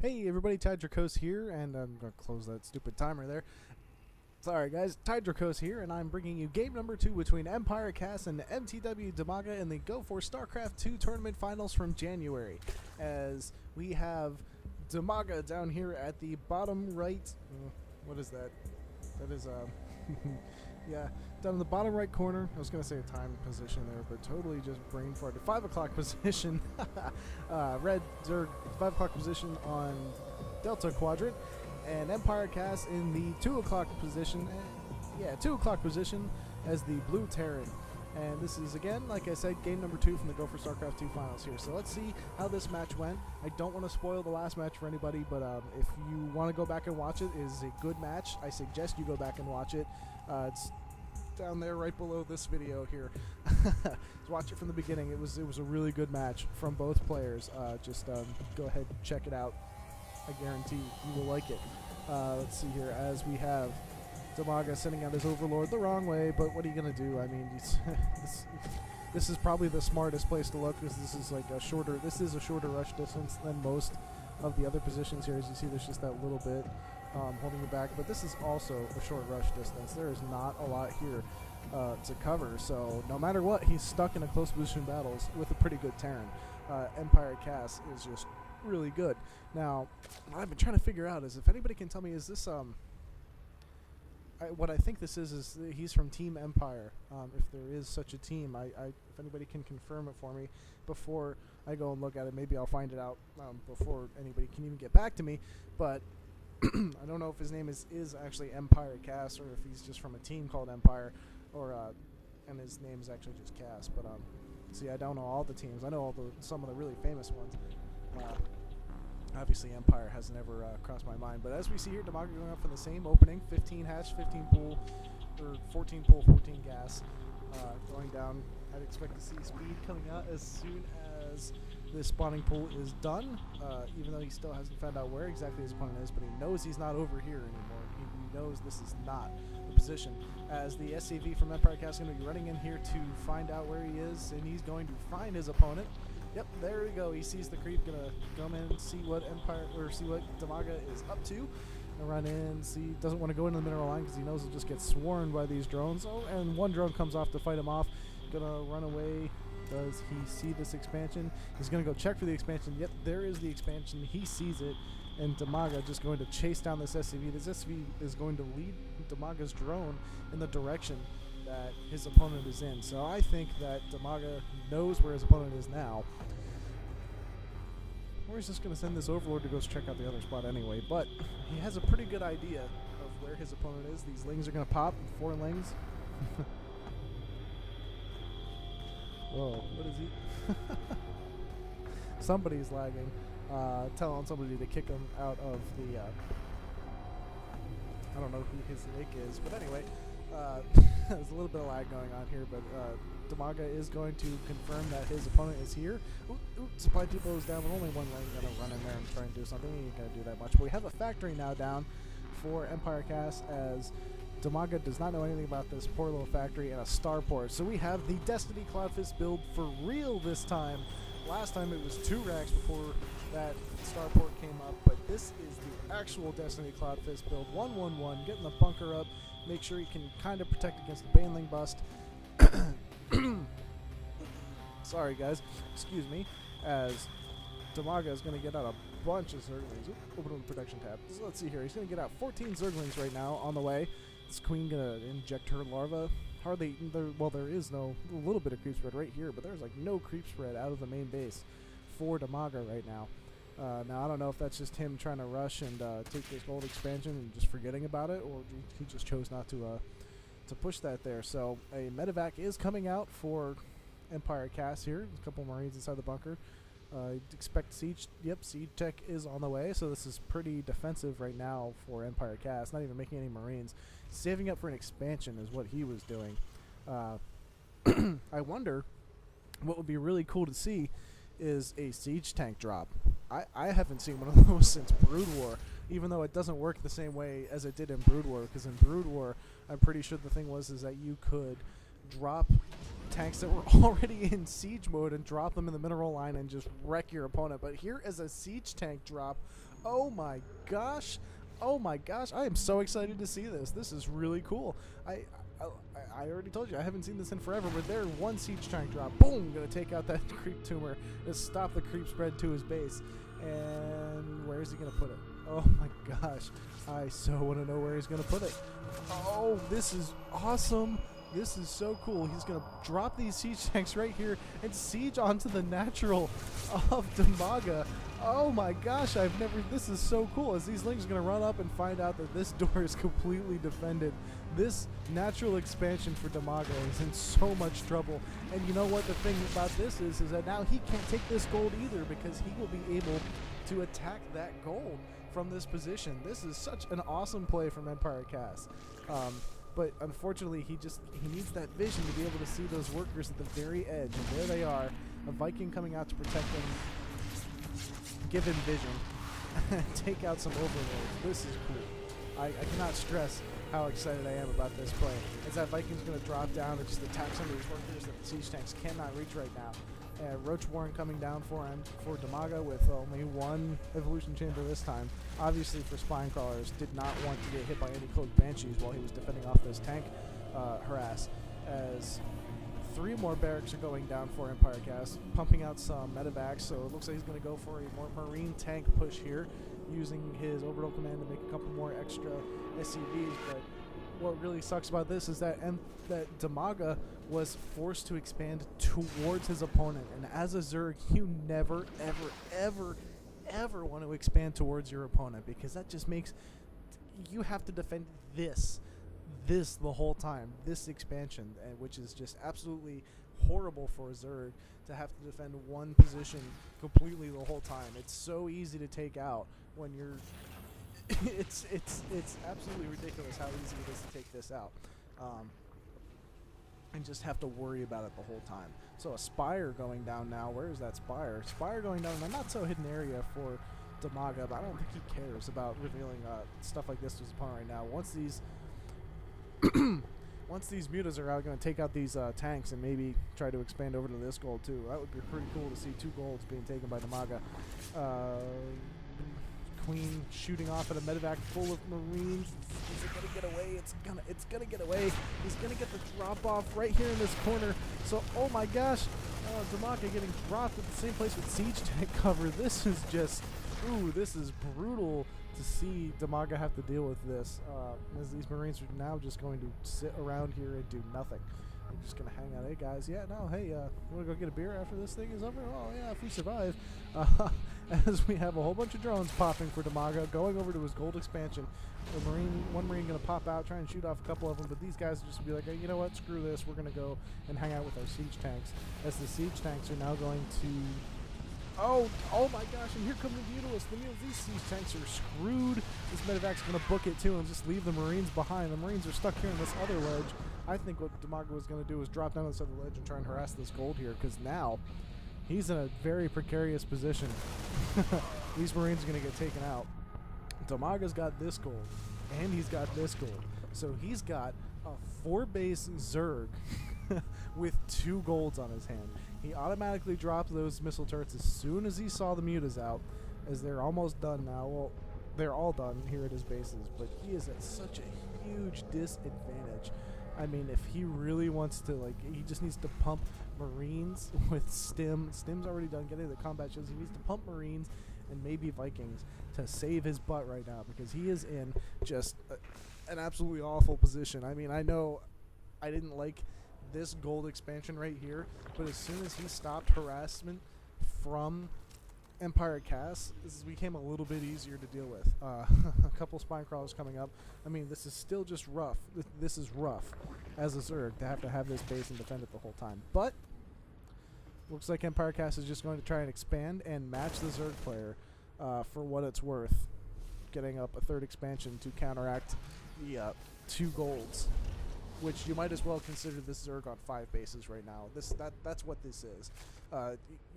Hey everybody, Tydrocraft here, and I'm going to close that stupid timer there. Sorry guys, Tydrocraft here, and I'm bringing you game number 2 between Empirekas and MTWDimaga in the Go for StarCraft 2 tournament finals from January. As we have Dimaga down here at the bottom right, what is that? That is, yeah, down in the bottom right corner. I was going to say a time position there, but totally just brain farted. 5 o'clock position, red, Zerg, 5 o'clock position on Delta Quadrant, and Empirekas in the 2 o'clock position, 2 o'clock position as the blue Terran. And this is, again, like I said, game number 2 from the Go for StarCraft 2 finals here. So let's see how this match went. I don't want to spoil the last match for anybody, but if you want to go back and watch it, it is a good match. I suggest you go back and watch it. It's down there right below this video here. Just watch it from the beginning. It was a really good match from both players. Just go ahead and check it out. I guarantee you will like it. Let's see here, as we have Dimaga sending out his Overlord the wrong way, but what are you going to do? I mean, this is probably the smartest place to look, because this is like a shorter rush distance than most of the other positions here. As you see, there's just that little bit holding you back, but this is also a short rush distance. There is not a lot here to cover, so no matter what, he's stuck in a close position battles with a pretty good Terran. Empirekas is just really good. Now, what I've been trying to figure out is if anybody can tell me, is this what I think this is he's from Team Empire. If there is such a team, if anybody can confirm it for me before I go and look at it, maybe I'll find it out before anybody can even get back to me. But I don't know if his name is actually Empirekas, or if he's just from a team called Empire, or and his name is actually just Cass. But see, I don't know all the teams. I know some of the really famous ones. Obviously, Empire has never crossed my mind. But as we see here, Dimaga going up for the same opening, 15 hatch, 15 pool, or 14 pool, 14 gas. Going down, I'd expect to see speed coming out as soon as this spawning pool is done, even though he still hasn't found out where exactly his opponent is, but he knows he's not over here anymore. He knows this is not the position. As the SCV from Empirekas is going to be running in here to find out where he is, and he's going to find his opponent. Yep, there we go. He sees the creep, gonna come in, see what Dimaga is up to, and run in. See, doesn't want to go into the mineral line because he knows he'll just get swarmed by these drones. Oh, and one drone comes off to fight him off. Gonna run away. Does he see this expansion? He's gonna go check for the expansion. Yep, there is the expansion. He sees it, and Dimaga just going to chase down this SCV. This SCV is going to lead Dimaga's drone in the direction that his opponent is in. So I think that Dimaga knows where his opponent is now. Or he's just going to send this Overlord to go check out the other spot anyway. But he has a pretty good idea of where his opponent is. These lings are going to pop. 4 lings. Whoa, what is he? Somebody's lagging. Telling somebody to kick him out of the... I don't know who his nick is. But anyway... there's a little bit of lag going on here, but Dimaga is going to confirm that his opponent is here. Supply depot is down, but only one lane going to run in there and try and do something. He ain't going to do that much. But we have a factory now down for Empirekas, as Dimaga does not know anything about this poor little factory and a starport. So we have the Destiny Cloudfist build for real this time. Last time it was 2 racks before that starport came up, but this is the actual Destiny Cloudfist build. 1-1-1, getting the bunker up. Make sure you can kind of protect against the Baneling bust. Sorry, guys. Excuse me. As Dimaga is going to get out a bunch of Zerglings. Open the protection tab. So let's see here. He's going to get out 14 Zerglings right now on the way. This queen going to inject her larva. Hardly, there is a little bit of creep spread right here, but there's like no creep spread out of the main base for Dimaga right now. Now, I don't know if that's just him trying to rush and take this gold expansion and just forgetting about it, or he just chose not to push that there. So a medevac is coming out for Empirekas here. A couple Marines inside the bunker. Expect siege. Yep, siege tech is on the way. So this is pretty defensive right now for Empirekas. Not even making any Marines. Saving up for an expansion is what he was doing. I wonder what would be really cool to see is a siege tank drop. I haven't seen one of those since Brood War, even though it doesn't work the same way as it did in Brood War, because in Brood War, I'm pretty sure the thing was that you could drop tanks that were already in siege mode and drop them in the mineral line and just wreck your opponent. But here is a siege tank drop Oh my gosh. Oh my gosh. I am so excited to see this. This is really cool. I already told you I haven't seen this in forever, but there, one siege tank drop. Boom! Gonna take out that creep tumor. Gonna stop the creep spread to his base. And where is he gonna put it? Oh my gosh. I so want to know where he's gonna put it. Oh, this is awesome. This is so cool. He's going to drop these siege tanks right here and siege onto the natural of Dimaga. Oh my gosh, this is so cool. As these lings are going to run up and find out that this door is completely defended. This natural expansion for Dimaga is in so much trouble. And you know what the thing about this is that now he can't take this gold either, because he will be able to attack that gold from this position. This is such an awesome play from Empirekas. But unfortunately, he needs that vision to be able to see those workers at the very edge. And there they are, a Viking coming out to protect him. Give him vision. Take out some overlords. This is cool. I cannot stress how excited I am about this play. As that Viking's going to drop down and just attack some of these workers that the siege tanks cannot reach right now. Roach Warren coming down for Dimaga with only one evolution chamber this time. Obviously, for spine crawlers, did not want to get hit by any cloaked banshees while he was defending off this tank harass. As 3 more barracks are going down for Empirekas, pumping out some medevacs. So it looks like he's going to go for a more marine tank push here, using his orbital command to make a couple more extra SCVs. But what really sucks about this is that Dimaga was forced to expand towards his opponent, and as a Zerg, you never, ever want to expand towards your opponent, because that just makes you have to defend this the whole time, this expansion, which is just absolutely horrible for a Zerg to have to defend one position completely the whole time. It's so easy to take out when you're it's absolutely ridiculous how easy it is to take this out, and just have to worry about it the whole time. So a Spire going down now. Where is that Spire? Spire going down in a not so hidden area for Dimaga, but I don't think he cares about revealing stuff like this to his opponent right now. Once these mutas are out, going to take out these tanks and maybe try to expand over to this gold too. That would be pretty cool to see 2 golds being taken by Dimaga. Queen shooting off at a medevac full of marines. Is it gonna get away? It's gonna get away. He's gonna get the drop off right here in this corner. So, oh my gosh, Dimaga getting dropped at the same place with siege tank cover. This is just, this is brutal to see Dimaga have to deal with this. As these marines are now just going to sit around here and do nothing. They're just gonna hang out. Hey guys, yeah, no, hey, wanna go get a beer after this thing is over? Oh yeah, if we survive. As we have a whole bunch of drones popping for Dimaga, going over to his gold expansion. One marine gonna pop out, try and shoot off a couple of them, but these guys are just gonna be like, hey, you know what, screw this, we're gonna go and hang out with our siege tanks. As the siege tanks are now going to, oh my gosh, and here come the mutalisks. These siege tanks are screwed. This medevac's gonna book it too and just leave the marines behind. The marines are stuck here on this other ledge. I think what Dimaga was gonna do was drop down this other ledge and try and harass this gold here, because now he's in a very precarious position. These marines are going to get taken out. Dimaga's got this gold, and he's got this gold. So he's got a 4-base Zerg with 2 golds on his hand. He automatically dropped those missile turrets as soon as he saw the mutas out, as they're almost done now. Well, they're all done here at his bases, but he is at such a huge disadvantage. I mean, if he really wants to, he just needs to pump Marines with Stim. Stim's already done getting the combat shields. He needs to pump Marines and maybe Vikings to save his butt right now, because he is in just an absolutely awful position. I mean, I know I didn't like this gold expansion right here, but as soon as he stopped harassment from Empirekas, this became a little bit easier to deal with. A couple spine crawlers coming up. I mean, this is still just rough. This is rough as a Zerg to have this base and defend it the whole time. But looks like Empirekas is just going to try and expand and match the Zerg player for what it's worth, getting up a 3rd expansion to counteract the 2 golds, which you might as well consider this Zerg on 5 bases right now. That's what this is.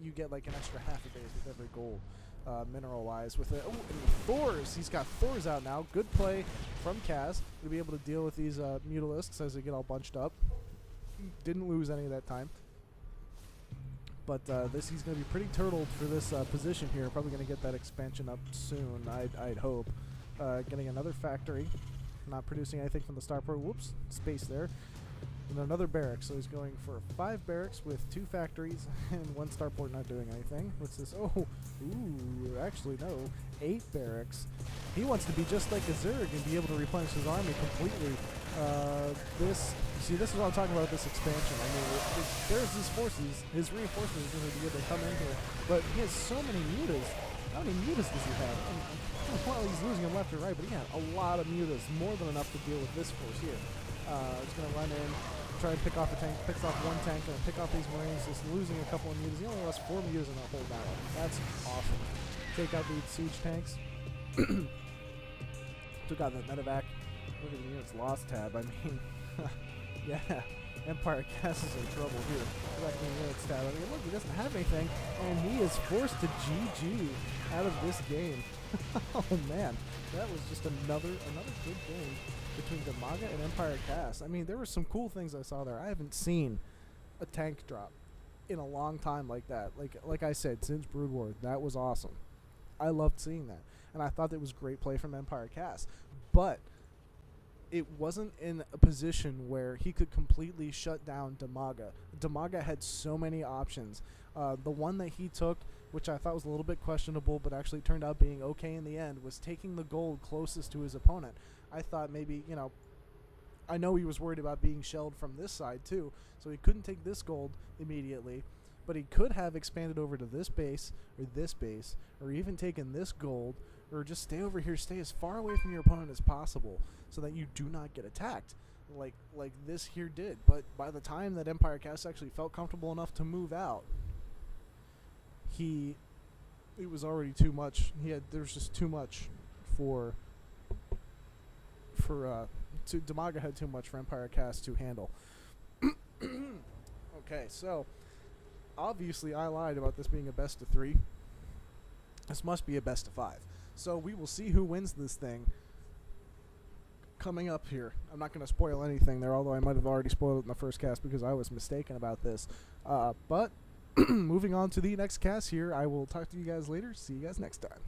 You get like an extra half a base with every gold, mineral-wise. With it, and the Thors, he's got Thors out now. Good play from Kaz to be able to deal with these mutalisks as they get all bunched up. Didn't lose any of that time. But he's going to be pretty turtled for this position here. Probably going to get that expansion up soon, I'd hope. Getting another factory. Not producing anything from the starport. Whoops, space there. And another barracks. So he's going for 5 barracks with 2 factories and 1 starport not doing anything. What's this? Oh, ooh, actually no. 8 barracks. He wants to be just like a Zerg and be able to replenish his army completely. This is what I'm talking about with this expansion. I mean, there's his forces, his reinforcements are going to be able to come in here, but he has so many mutas. How many mutas does he have? Well, he's losing them left and right, but he had a lot of mutas, more than enough to deal with this force here. He's going to run in, try and pick off a tank, picks off 1 tank, and pick off these marines, just losing a couple of mutas. He only lost 4 mutas in the whole battle. That's awesome. Take out the siege tanks. Took out the medevac. Look at the units lost tab. I mean, yeah, Empirekas is in trouble here. Back in the units tab. I mean, look, he doesn't have anything, and he is forced to GG out of this game. Oh man, that was just another good game between Dimaga and Empirekas. I mean, there were some cool things I saw there. I haven't seen a tank drop in a long time like that. Like I said, since Brood War, that was awesome. I loved seeing that, and I thought that was great play from Empirekas. But it wasn't in a position where he could completely shut down Dimaga. Dimaga had so many options. The one that he took, which I thought was a little bit questionable, but actually turned out being okay in the end, was taking the gold closest to his opponent. I thought maybe, I know he was worried about being shelled from this side too, so he couldn't take this gold immediately, but he could have expanded over to this base, or even taken this gold, or just stay over here, stay as far away from your opponent as possible, so that you do not get attacked, like this here did. But by the time that Empirekas actually felt comfortable enough to move out, it was already too much. There's just too much Dimaga had too much for Empirekas to handle. Okay, so obviously I lied about this being a best of 3. This must be a best of 5. So we will see who wins this thing coming up here. I'm not going to spoil anything there, although I might have already spoiled it in the first cast because I was mistaken about this. But moving on to the next cast here, I will talk to you guys later. See you guys next time.